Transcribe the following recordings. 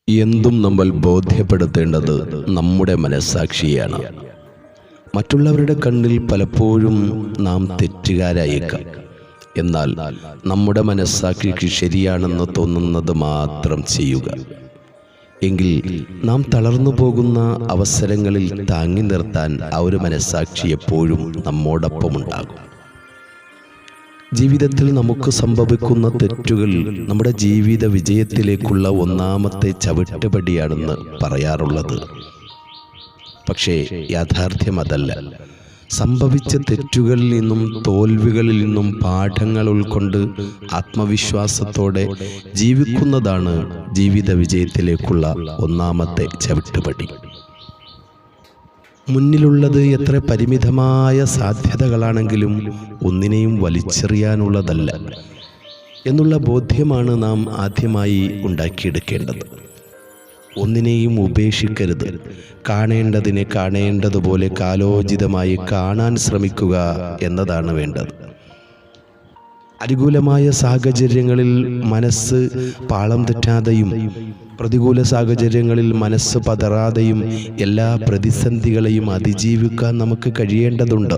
എന്തും നമ്മൾ ബോധ്യപ്പെടുത്തേണ്ടത് നമ്മുടെ മനസ്സാക്ഷിയാണ്. മറ്റുള്ളവരുടെ കണ്ണിൽ പലപ്പോഴും നാം തെറ്റുകാരായേക്കാം. എന്നാൽ നമ്മുടെ മനസ്സാക്ഷിക്ക് ശരിയാണെന്ന് തോന്നുന്നത് മാത്രം ചെയ്യുക. എങ്കിൽ നാം തളർന്നു പോകുന്ന അവസരങ്ങളിൽ താങ്ങി നിർത്താൻ ആ ഒരു മനസ്സാക്ഷി എപ്പോഴും നമ്മോടൊപ്പമുണ്ടാകും. ജീവിതത്തിൽ നമുക്ക് സംഭവിക്കുന്ന തെറ്റുകൾ നമ്മുടെ ജീവിത വിജയത്തിലേക്കുള്ള ഒന്നാമത്തെ ചവിട്ടുപടിയാണെന്ന് പറയാറുള്ളത്. പക്ഷേ യാഥാർത്ഥ്യം അതല്ല. സംഭവിച്ച തെറ്റുകളിൽ നിന്നും തോൽവികളിൽ നിന്നും പാഠങ്ങൾ ഉൾക്കൊണ്ട് ആത്മവിശ്വാസത്തോടെ ജീവിക്കുന്നതാണ് ജീവിത വിജയത്തിലേക്കുള്ള ഒന്നാമത്തെ ചവിട്ടുപടി. മുന്നിലുള്ളത് എത്ര പരിമിതമായ സാധ്യതകളാണെങ്കിലും ഒന്നിനെയും വലിച്ചെറിയാനുള്ളതല്ല എന്നുള്ള ബോധ്യമാണ് നാം ആദ്യമായി ഉണ്ടാക്കിയെടുക്കേണ്ടത്. ഒന്നിനെയും ഉപേക്ഷിക്കരുത്. കാണേണ്ടതിനെ കാണേണ്ടതുപോലെ കാലോചിതമായി കാണാൻ ശ്രമിക്കുക എന്നതാണ് വേണ്ടത്. അനുകൂലമായ സാഹചര്യങ്ങളിൽ മനസ്സ് പാളം തെറ്റാതെയും പ്രതികൂല സാഹചര്യങ്ങളിൽ മനസ്സ് പതറാതെയും എല്ലാ പ്രതിസന്ധികളെയും അതിജീവിക്കാൻ നമുക്ക് കഴിയേണ്ടതുണ്ട്.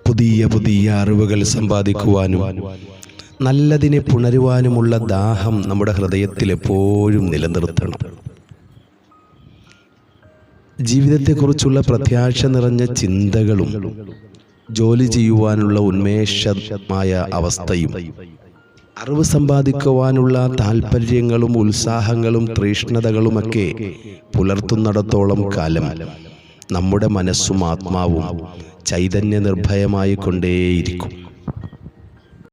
പുതിയ പുതിയ അറിവുകൾ സമ്പാദിക്കുവാനും നല്ലതിനെ പുണരുവാനുമുള്ള ദാഹം നമ്മുടെ ഹൃദയത്തിൽ എപ്പോഴും നിലനിർത്തണം. ജീവിതത്തെക്കുറിച്ചുള്ള പ്രത്യാശ നിറഞ്ഞ ചിന്തകളും ജോലി ചെയ്യുവാനുള്ള ഉന്മേഷമായ അവസ്ഥയും അറിവ് സമ്പാദിക്കുവാനുള്ള താല്പര്യങ്ങളും ഉത്സാഹങ്ങളും തൃഷ്ണതകളുമൊക്കെ പുലർത്തുന്നിടത്തോളം കാലം നമ്മുടെ മനസ്സും ആത്മാവും ചൈതന്യ നിർഭയമായി കൊണ്ടേയിരിക്കും.